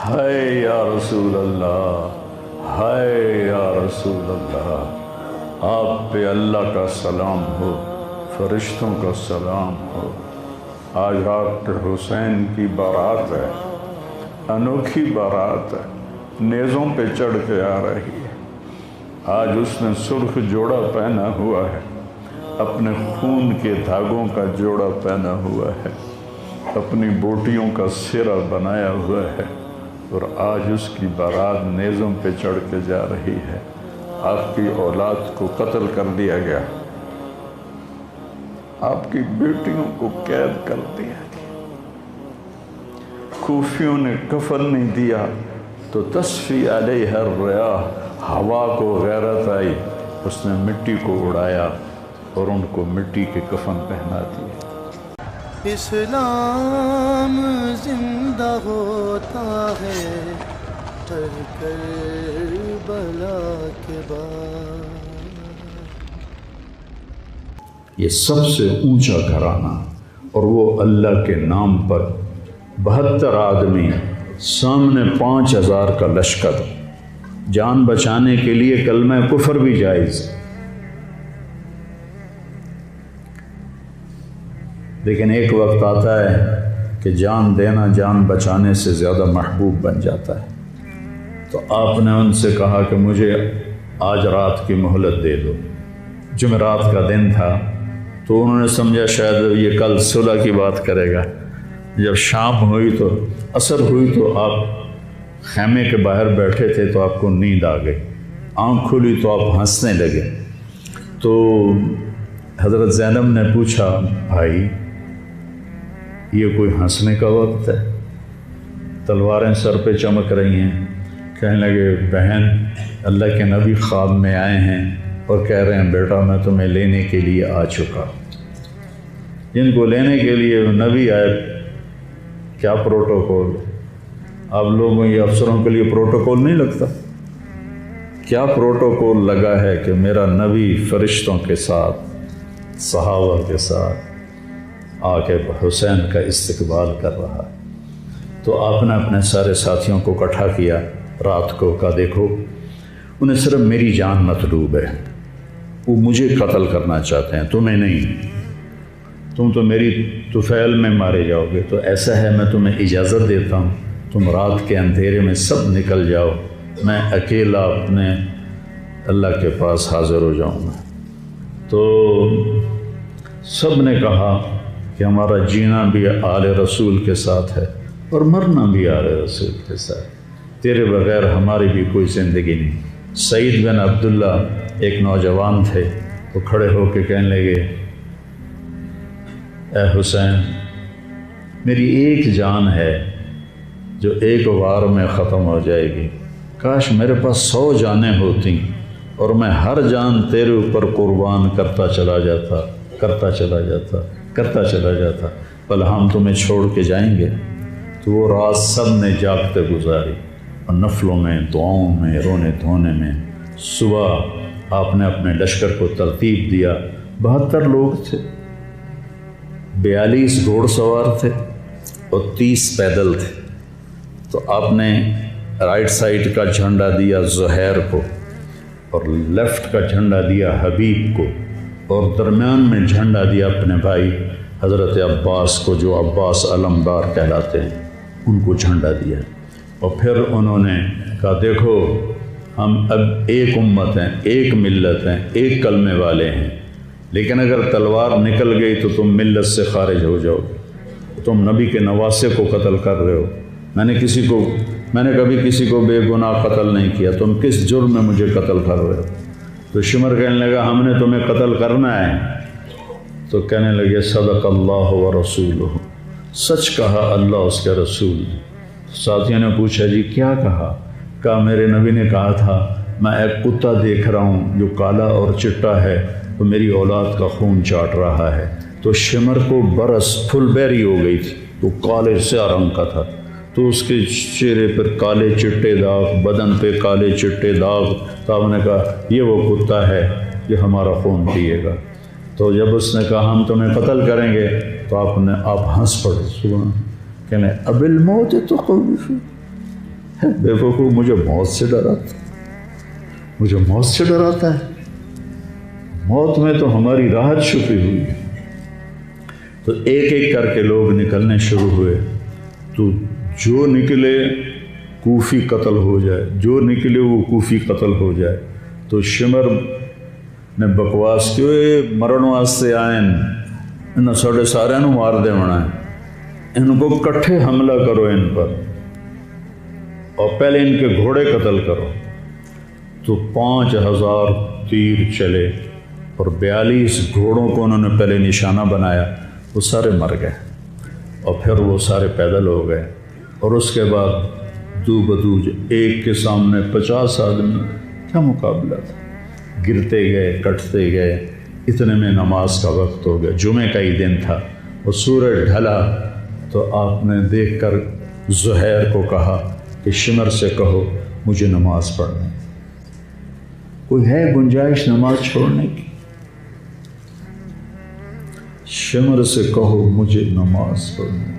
ہائے یا رسول اللہ، ہائے یا رسول اللہ، آپ پہ اللہ کا سلام ہو، فرشتوں کا سلام ہو۔ آج ڈاکٹر حسین کی بارات ہے، انوکھی بارات ہے، نیزوں پہ چڑھ کے آ رہی ہے۔ آج اس نے سرخ جوڑا پہنا ہوا ہے، اپنے خون کے دھاگوں کا جوڑا پہنا ہوا ہے، اپنی بوٹیوں کا سرہ بنایا ہوا ہے، اور آج اس کی بارات نیزوں پہ چڑھ کے جا رہی ہے۔ آپ کی اولاد کو قتل کر دیا گیا، آپ کی بیٹیوں کو قید کر دیا گیا، کوفیوں نے کفن نہیں دیا تو تصفی علیہ الریاح، ہوا کو غیرت آئی، اس نے مٹی کو اڑایا اور ان کو مٹی کے کفن پہنا دیا۔ اسلام زندہ ہوتا ہے ہر کربلا کے بعد۔ یہ سب سے اونچا گھرانہ، اور وہ اللہ کے نام پر 72 آدمی، سامنے 5000 کا لشکر، جان بچانے کے لیے کلمہ کفر بھی جائز، لیکن ایک وقت آتا ہے کہ جان دینا جان بچانے سے زیادہ محبوب بن جاتا ہے۔ تو آپ نے ان سے کہا کہ مجھے آج رات کی مہلت دے دو۔ جمعرات کا دن تھا تو انہوں نے سمجھا شاید یہ کل صلح کی بات کرے گا۔ جب شام ہوئی تو عصر ہوئی تو آپ خیمے کے باہر بیٹھے تھے تو آپ کو نیند آ گئی، آنکھ کھلی تو آپ ہنسنے لگے۔ تو حضرت زینب نے پوچھا، بھائی یہ کوئی ہنسنے کا وقت ہے؟ تلواریں سر پہ چمک رہی ہیں۔ کہنے لگے، بہن اللہ کے نبی خواب میں آئے ہیں اور کہہ رہے ہیں بیٹا میں تمہیں لینے کے لیے آ چکا۔ جن کو لینے کے لیے نبی آئے، کیا پروٹوکول؟ آپ لوگوں یہ افسروں کے لیے پروٹوکول نہیں لگتا؟ کیا پروٹوکول لگا ہے کہ میرا نبی فرشتوں کے ساتھ، صحابہ کے ساتھ آ کے حسین کا استقبال کر رہا ہے۔ تو آپ نے اپنے سارے ساتھیوں کو اکٹھا کیا رات کو، کہا دیکھو انہیں صرف میری جان مطلوب ہے، وہ مجھے قتل کرنا چاہتے ہیں، تمہیں نہیں۔ تم تو میری طفیل میں مارے جاؤ گے، تو ایسا ہے میں تمہیں اجازت دیتا ہوں، تم رات کے اندھیرے میں سب نکل جاؤ، میں اکیلا اپنے اللہ کے پاس حاضر ہو جاؤں گا۔ تو سب نے کہا کہ ہمارا جینا بھی آل رسول کے ساتھ ہے اور مرنا بھی آل رسول کے ساتھ، تیرے بغیر ہماری بھی کوئی زندگی نہیں۔ سعید بن عبداللہ ایک نوجوان تھے، وہ کھڑے ہو کے کہنے لگے، اے حسین میری ایک جان ہے جو ایک وار میں ختم ہو جائے گی، کاش میرے پاس 100 جانیں ہوتی اور میں ہر جان تیرے اوپر قربان کرتا چلا جاتا، بل ہم تمہیں چھوڑ کے جائیں گے۔ تو وہ رات سب نے جاگتے گزاری، اور نفلوں میں، دعاؤں میں، رونے دھونے میں۔ صبح آپ نے اپنے لشکر کو ترتیب دیا، 72 لوگ تھے، 42 گھوڑ سوار تھے اور 30 پیدل تھے۔ تو آپ نے رائٹ سائڈ کا جھنڈا دیا زہیر کو، اور لیفٹ کا جھنڈا دیا حبیب کو، اور درمیان میں جھنڈا دیا اپنے بھائی حضرت عباس کو، جو عباس علمدار کہلاتے ہیں، ان کو جھنڈا دیا۔ اور پھر انہوں نے کہا دیکھو ہم اب ایک امت ہیں، ایک ملت ہیں، ایک کلمے والے ہیں، لیکن اگر تلوار نکل گئی تو تم ملت سے خارج ہو جاؤ گے، تم نبی کے نواسے کو قتل کر رہے ہو، میں نے کبھی کسی کو بے گناہ قتل نہیں کیا، تم کس جرم میں مجھے قتل کر رہے ہو؟ تو شمر کہنے لگا ہم نے تمہیں قتل کرنا ہے۔ تو کہنے لگے صدق اللہ و رسولہ، سچ کہا اللہ اس کے رسول نے۔ ساتھیوں نے پوچھا جی کیا کہا میرے نبی نے کہا تھا میں ایک کتا دیکھ رہا ہوں جو کالا اور چٹا ہے، تو میری اولاد کا خون چاٹ رہا ہے۔ تو شمر کو برس پھل بیری ہو گئی تھی، تو کالے سیاہ رنگ کا تھا، تو اس کے چہرے پر کالے چٹے داغ، بدن پہ کالے چٹے داغ۔ تو آپ نے کہا یہ وہ کتا ہے جو ہمارا خون پیے گا۔ تو جب اس نے کہا ہم تمہیں قتل کریں گے تو آپ ہنس پڑے، سبحان، کہنے اب الموت تو خوف، بے وقوف مجھے موت سے ڈراتا، مجھے موت سے ڈراتا ہے، موت میں تو ہماری راحت چھپی ہوئی ہے۔ تو ایک ایک کر کے لوگ نکلنے شروع ہوئے، تو جو نکلے کوفی قتل ہو جائے، جو نکلے وہ کوفی قتل ہو جائے۔ تو شمر نے بکواس کی، مرن واسطے آئیں، انہوں ساڑھے سارے نو مار دے ہونا ہے، ان کو کٹھے حملہ کرو ان پر، اور پہلے ان کے گھوڑے قتل کرو۔ تو 5000 تیر چلے اور 42 گھوڑوں کو انہوں نے پہلے نشانہ بنایا، وہ سارے مر گئے، اور پھر وہ سارے پیدل ہو گئے۔ اور اس کے بعد دو بدو ایک کے سامنے 50 آدمی، کیا مقابلہ تھا، گرتے گئے کٹتے گئے۔ اتنے میں نماز کا وقت ہو گیا، جمعے کا ہی دن تھا، اور سورج ڈھلا۔ تو آپ نے دیکھ کر زہیر کو کہا کہ شمر سے کہو مجھے نماز پڑھنے، کوئی ہے گنجائش نماز چھوڑنے کی؟ شمر سے کہو مجھے نماز پڑھنے۔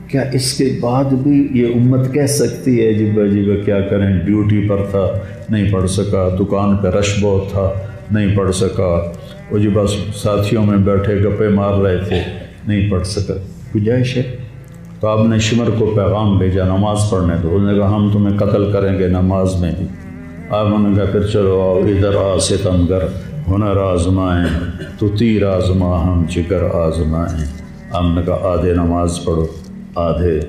کیا اس کے بعد بھی یہ امت کہہ سکتی ہے جی بھائی کیا کریں، ڈیوٹی پر تھا نہیں پڑھ سکا، دکان پہ رش بہت تھا نہیں پڑھ سکا، وہ جی بس ساتھیوں میں بیٹھے گپے مار رہے تھے نہیں پڑھ سکا، گنجائش ہے؟ تو آپ نے شمر کو پیغام بھیجا نماز پڑھنے دو، انہوں نے کہا ہم تمہیں قتل کریں گے نماز میں بھی۔ آپ نے کہا پھر چلو آؤ ادھر آ ستمگر، ہنر آزمائیں تو تیر آزما ہم جگر آزمائیں۔ آپ نے کہا آدھے نماز پڑھو آدھے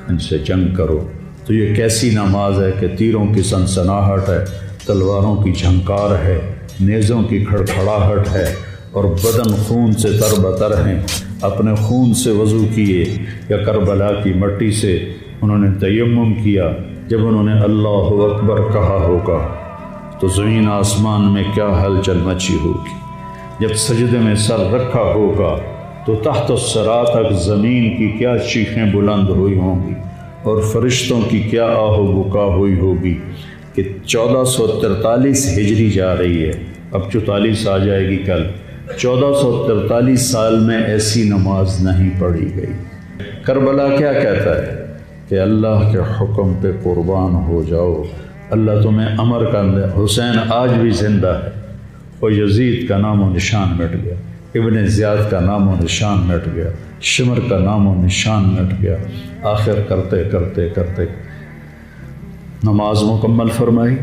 ان سے جنگ کرو۔ تو یہ کیسی نماز ہے کہ تیروں کی سنسناہٹ ہے، تلواروں کی جھنکار ہے، نیزوں کی کھڑکھڑاہٹ ہے، اور بدن خون سے تر بتر ہیں۔ اپنے خون سے وضو کیے یا کربلا کی مٹی سے انہوں نے تیمم کیا۔ جب انہوں نے اللہ اکبر کہا ہوگا تو زمین آسمان میں کیا ہلچل مچی ہوگی، جب سجدے میں سر رکھا ہوگا تو تحت الثری تک زمین کی کیا چیخیں بلند ہوئی ہوں گی، اور فرشتوں کی کیا آہ و بکا ہوئی ہوگی کہ 1443 ہجری جا رہی ہے، اب 44 آ جائے گی کل۔ 1443 سال میں ایسی نماز نہیں پڑھی گئی۔ کربلا کیا کہتا ہے کہ اللہ کے حکم پہ قربان ہو جاؤ، اللہ تمہیں امر کر دے۔ حسین آج بھی زندہ ہے، اور یزید کا نام و نشان مٹ گیا، ابن زیاد کا نام و نشان مٹ گیا، شمر کا نام و نشان مٹ گیا۔ آخر کرتے کرتے کرتے نماز مکمل فرمائی۔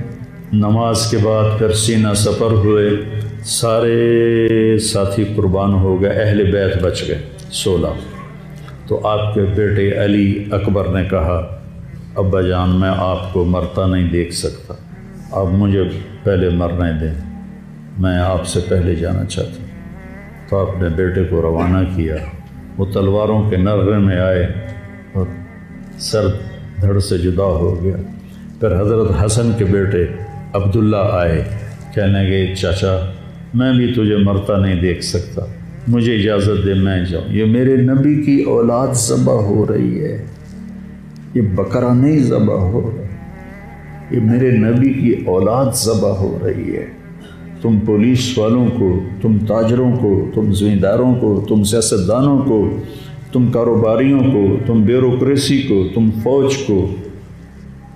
نماز کے بعد پھر سینہ سپر ہوئے، سارے ساتھی قربان ہو گئے، اہل بیت بچ گئے 16۔ تو آپ کے بیٹے علی اکبر نے کہا ابا جان میں آپ کو مرتا نہیں دیکھ سکتا، آپ مجھے پہلے مرنے دیں، میں آپ سے پہلے جانا چاہتا ہوں۔ تو آپ نے بیٹے کو روانہ کیا، وہ تلواروں کے نغمے میں آئے اور سر دھڑ سے جدا ہو گیا۔ پھر حضرت حسن کے بیٹے عبداللہ آئے، کہنے لگے چاچا میں بھی تجھے مرتا نہیں دیکھ سکتا، مجھے اجازت دے میں جاؤں، یہ میرے نبی کی اولاد ذبح ہو رہی ہے، یہ بکرا نہیں ذبح ہو رہا، یہ میرے نبی کی اولاد ذبح ہو رہی ہے۔ تم پولیس والوں کو، تم تاجروں کو، تم زمینداروں کو، تم سیاستدانوں کو، تم کاروباریوں کو، تم بیوروکریسی کو، تم فوج کو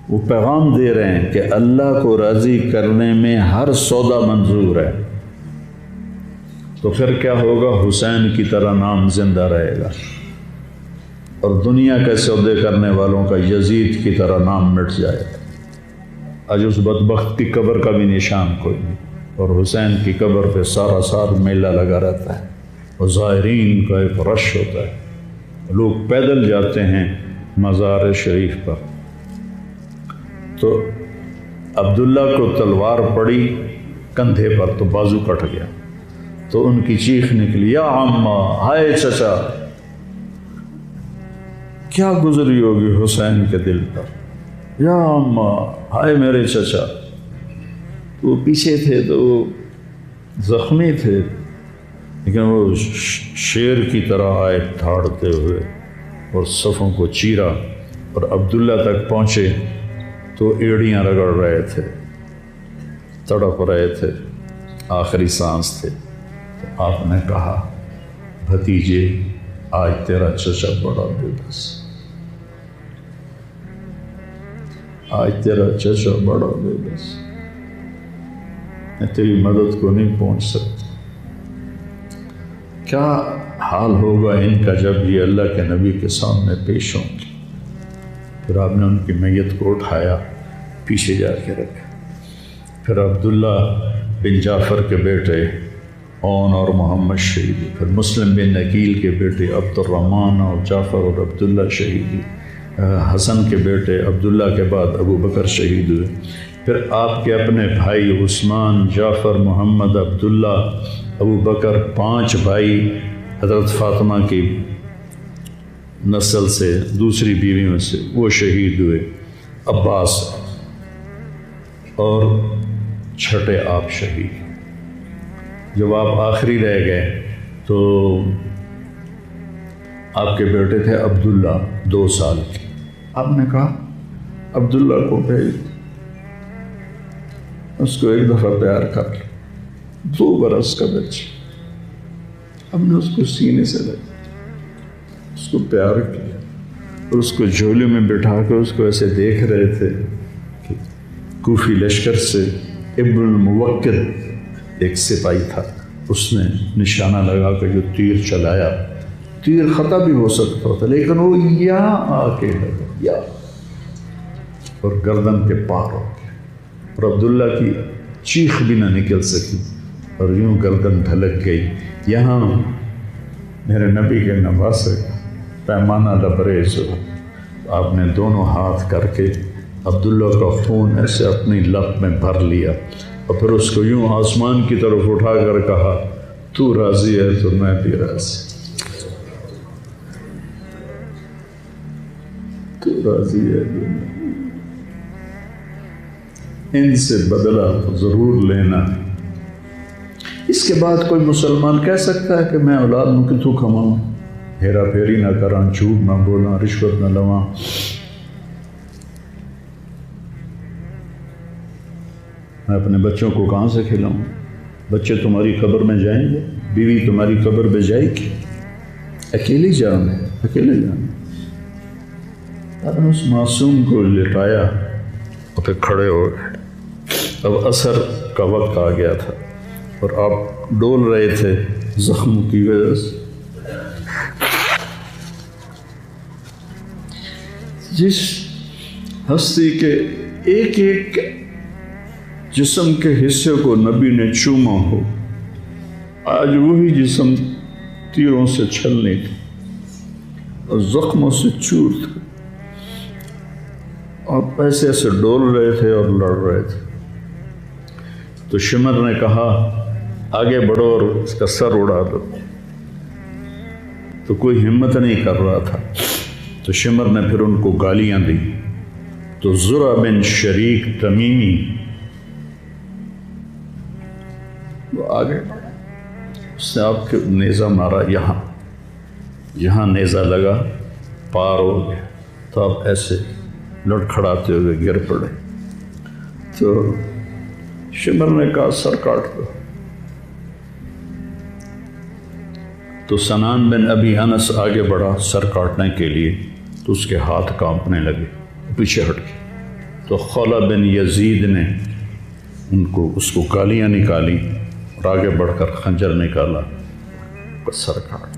وہ پیغام دے رہے ہیں کہ اللہ کو راضی کرنے میں ہر سودا منظور ہے۔ تو پھر کیا ہوگا؟ حسین کی طرح نام زندہ رہے گا، اور دنیا کے سودے کرنے والوں کا یزید کی طرح نام مٹ جائے گا۔ آج اس بدبخت کی قبر کا بھی نشان کوئی نہیں، اور حسین کی قبر پہ سارا سال میلہ لگا رہتا ہے، اور زائرین کا ایک رش ہوتا ہے، لوگ پیدل جاتے ہیں مزار شریف پر۔ تو عبداللہ کو تلوار پڑی کندھے پر تو بازو کٹ گیا، تو ان کی چیخ نکلی یا عمّا، ہائے چچا، کیا گزری ہوگی حسین کے دل پر، یا عمّا، ہائے میرے چچا۔ وہ پیچھے تھے تو وہ زخمی تھے، لیکن وہ شیر کی طرح آئے ٹھاڑتے ہوئے اور صفوں کو چیرا، اور عبداللہ تک پہنچے تو ایڑیاں رگڑ رہے تھے، تڑپ رہے تھے، آخری سانس تھے۔ تو آپ نے کہا بھتیجے آج تیرا چچا بڑا بے بس، آج تیرا چچا بڑا بے بس، میں تیری مدد کو نہیں پہنچ سکتا۔ کیا حال ہوگا ان کا جب یہ اللہ کے نبی کے سامنے پیش ہوں گے۔ پھر آپ نے ان کی میت کو اٹھایا، پیچھے جا کے رکھا۔ پھر عبداللہ بن جعفر کے بیٹے اون اور محمد شہید ہوئے۔ پھر مسلم بن عقیل کے بیٹے عبد الرحمن اور جعفر اور عبداللہ شہید ہوئے۔ حسن کے بیٹے عبداللہ کے بعد ابو بکر شہید ہوئے۔ پھر آپ کے اپنے بھائی عثمان، جعفر، محمد، عبداللہ، ابو بکر، 5 بھائی حضرت فاطمہ کی نسل سے، دوسری بیویوں سے، وہ شہید ہوئے۔ عباس اور چھٹے آپ شہید۔ جب آپ آخری رہ گئے تو آپ کے بیٹے تھے عبداللہ 2 سال کے۔ آپ نے کہا عبداللہ کو بھیج، اس کو ایک دفعہ پیار کر لیا۔ 2 برس کا بچہ، ہم نے اس کو سینے سے لگا، اس کو پیار کیا اور اس کو جھولے میں بٹھا کے اس کو ایسے دیکھ رہے تھے کہ کوفی لشکر سے ابن الموکر ایک سپاہی تھا، اس نے نشانہ لگا کے جو تیر چلایا، تیر خطا بھی ہو سکتا تھا لیکن وہ یہاں آ کے لگا، یا اور گردن کے پار ہو گیا، اور عبداللہ کی چیخ بھی نہ نکل سکی اور یوں گردن ڈھلک گئی۔ یہاں میرے نبی کے نواسے پیمانہ لبریز ہو، آپ نے دونوں ہاتھ کر کے عبداللہ کا خون ایسے اپنی لب میں بھر لیا اور پھر اس کو یوں آسمان کی طرف اٹھا کر کہا، تو راضی ہے تو میں بھی راضی، تو راضی ہے تو میں۔ ان سے بدلہ ضرور لینا۔ اس کے بعد کوئی مسلمان کہہ سکتا ہے کہ میں اولاد میں کتوں کماؤں، ہیرا پھیری نہ کراں، جھوٹ نہ بولاں، رشوت نہ لواں۔ میں اپنے بچوں کو کہاں سے کھلاؤں؟ بچے تمہاری قبر میں جائیں گے، بیوی تمہاری قبر میں جائے گی، اکیلی جانا ہے، اکیلے جانا۔ آپ نے اس معصوم کو لٹایا اور پھر کھڑے ہو گئے۔ اب عصر کا وقت آ گیا تھا اور آپ ڈول رہے تھے زخم کی وجہ سے۔ جس ہستی کے ایک ایک جسم کے حصے کو نبی نے چوما ہو، آج وہی جسم تیروں سے چھلنی تھی اور زخموں سے چور تھا، آپ ایسے ایسے ڈول رہے تھے اور لڑ رہے تھے۔ تو شمر نے کہا آگے بڑھو اور اس کا سر اڑا دو، تو کوئی ہمت نہیں کر رہا تھا۔ تو شمر نے پھر ان کو گالیاں دی، تو زرع بن شریک تمیمی وہ آگے بڑھا، اس نے آپ کے نیزہ مارا، یہاں نیزہ لگا، پار ہو گیا، تو آپ ایسے لڑکھڑاتے ہوئے گر پڑے۔ تو شمر نے کہا سر کاٹ دو۔ تو سنان بن ابی انس آگے بڑھا سر کاٹنے کے لیے، تو اس کے ہاتھ کانپنے لگے، پیچھے ہٹ گئے۔ تو خولہ بن یزید نے اس کو گالیاں نکالی اور آگے بڑھ کر خنجر نکالا، سر کاٹ۔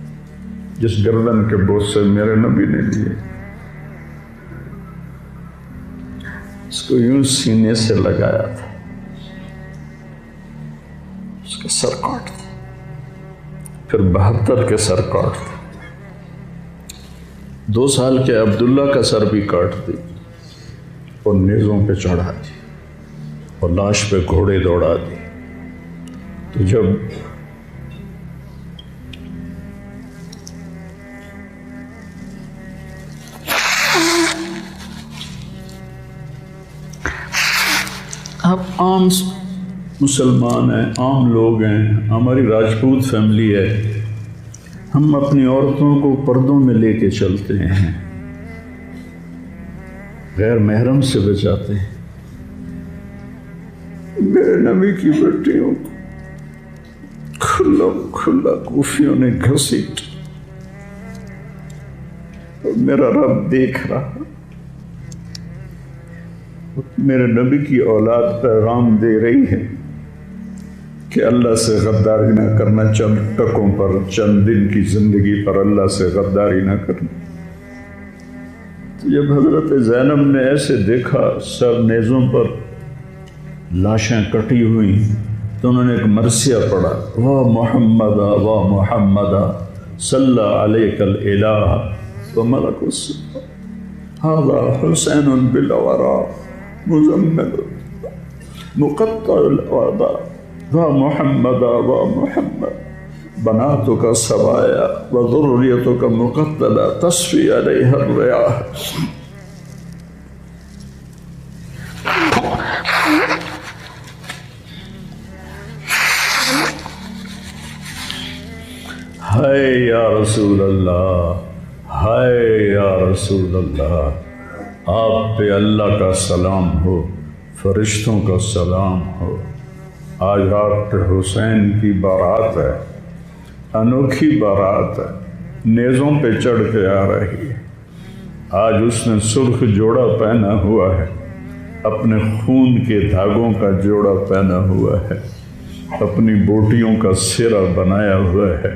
جس گردن کے بوسے میرے نبی نے لیے، اس کو یوں سینے سے لگایا تھا، اس کا سر کاٹ دیا۔ پھر 72 کے سر کاٹ دیا، 2 سال کے عبداللہ کا سر بھی کاٹ دی اور نیزوں پہ چڑھا دی اور لاش پہ گھوڑے دوڑا دی۔ تو جب آپ عام مسلمان ہیں، عام لوگ ہیں، ہماری راجپوت فیملی ہے، ہم اپنی عورتوں کو پردوں میں لے کے چلتے ہیں، غیر محرم سے بچاتے ہیں۔ میرے نبی کی بیٹیوں کو کھلا کوفیوں نے گھسیٹ، اور میرا رب دیکھ رہا، میرے نبی کی اولاد پیغام دے رہی ہے کہ اللہ سے غداری نہ کرنا، چند ٹکوں پر، چند دن کی زندگی پر اللہ سے غداری نہ کرنا۔ تو جب حضرت زینب نے ایسے دیکھا سر نیزوں پر لاشیں کٹی ہوئی تو انہوں نے ایک مرثیہ پڑھا، وا محمدا وا محمدا صلی علیک الالہ وملک السماء ھذا حسین بالورا مزمل مقطع الاعضاء وا محمدا وا محمد بناتک سبایا وذریتک مقتلہ تصفی علیہ الریاح۔ ہائے یا رسول اللہ، ہائے یا رسول اللہ، آپ پہ اللہ کا سلام ہو، فرشتوں کا سلام ہو۔ آج ڈاکٹر حسین کی بارات ہے، انوکھی بارات ہے، نیزوں پہ چڑھ کے آ رہی ہے۔ آج اس نے سرخ جوڑا پہنا ہوا ہے، اپنے خون کے دھاگوں کا جوڑا پہنا ہوا ہے، اپنی بوٹیوں کا سرا بنایا ہوا ہے،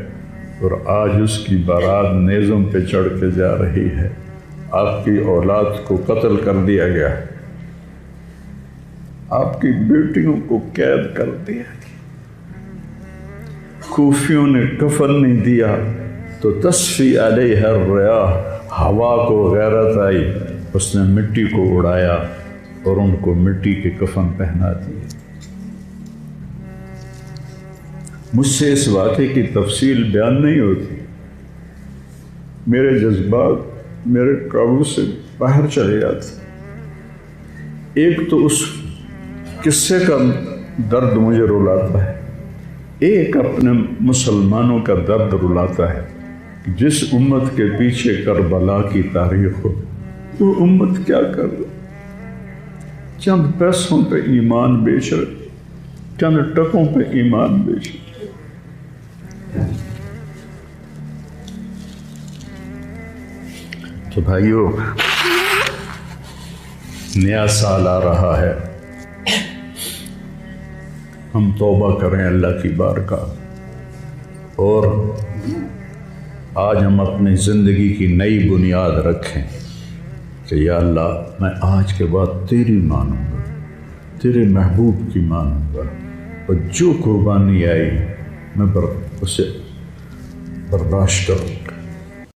اور آج اس کی بارات نیزوں پہ چڑھ کے جا رہی ہے۔ آپ کی اولاد کو قتل کر دیا گیا، آپ کی بیٹیوں کو قید کر دیا گیا، کوفیوں نے کفن نہیں دیا تو تصفی علیہ الریاح، ہوا کو غیرت آئی، اس نے مٹی کو اڑایا اور ان کو مٹی کے کفن پہنا دیے۔ مجھ سے اس واقعے کی تفصیل بیان نہیں ہوتی، میرے جذبات میرے قابو سے باہر چلے جاتے۔ ایک تو اس قصے کا درد مجھے رلاتا ہے، ایک اپنے مسلمانوں کا درد رلاتا ہے۔ جس امت کے پیچھے کربلا کی تاریخ ہو، وہ امت کیا کر رہی؟ چند پیسوں پہ ایمان بیچ رہے، چند ٹکوں پہ ایمان بیچ رہے۔ تو بھائیو، نیا سال آ رہا ہے، ہم توبہ کریں اللہ کی بارگاہ، اور آج ہم اپنی زندگی کی نئی بنیاد رکھیں کہ یا اللہ میں آج کے بعد تیری مانوں گا، تیرے محبوب کی مانوں گا، اور جو قربانی آئی میں اسے برداشت کروں گا۔